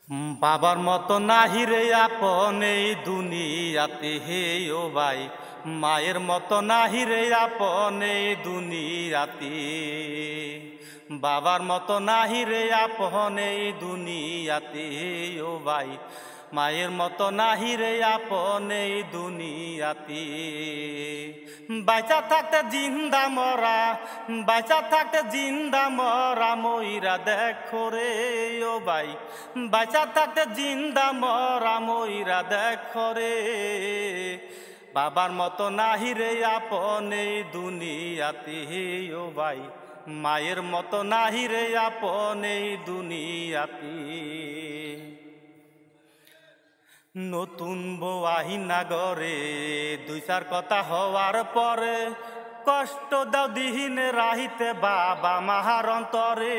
বাবার মতো নাহি রে আপন এই দুনিয়াতে হে ও ভাই, মায়ের মতো নাহি রে আপন এই দুনিয়াতে। বাবার মতো নাহি রে আপন এই দুনিয়াতে ও ভাই, মায়ের মতো নাহি রে আপন এই দুনিয়াতে। বাঁচা থাকতে জিন্দা মরা, বাঁচা থাকতে জিন্দা মরা মইরা দেখো রে ও ভাই, বাঁচা থাকতে জিন্দা মরা মইরা দেখো রে। বাবার মতো নাহি রে আপন এই দুনিয়াতে ও ভাই, মায়ের মতো নাহি রে আপন এই দুনিয়াতে। নতুন বউ আহিনা গরে দুই চার কথা হওয়ার পরে, কষ্ট দাও দিহিনে রাহিতে বাবা মাহার অন্তরে।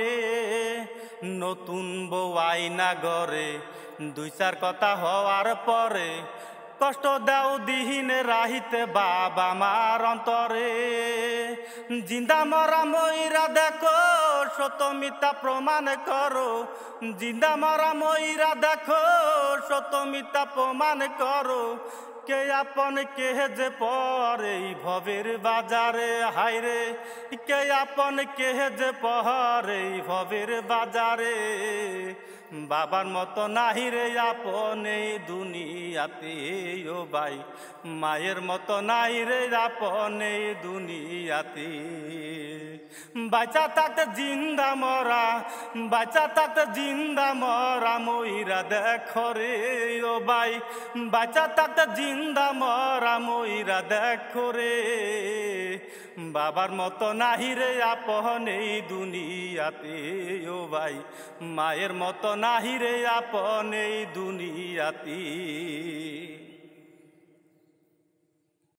নতুন বউ আইনা গরে দুই চার কথা হওয়ার পরে, কষ্ট দাও দিহিনে রাহিতে বাবা মার অন্তরে। জিন্দা মরা মইরা দেখো সত মিথ্যা প্রমাণ করো, জিন্দা মরা মইরা দেখো সত মিথ্যা প্রমাণ করো। কে আপন কে যে পরে ভবের বাজারে, হায়রে কে আপন কে যে পরে ভবের বাজারে। বাবার মতো নাহি রে আপন এই দুনিয়াতে ও ভাই, মায়ের মতো নাই রে আপন এই দুনিয়াতে। বাঁচা থাকতে জিন্দা মরা, বাঁচা থাকতে জিন্দা মরা মইরা দেখো রে ও ভাই, বাঁচা থাকতে জিন্দা মরা মইরা দেখো রে। বাবার মতো নাহি রে আপন এই দুনিয়াতে ও ভাই, মায়ের মতো নাহি রে আপন এই দুনিয়াতে।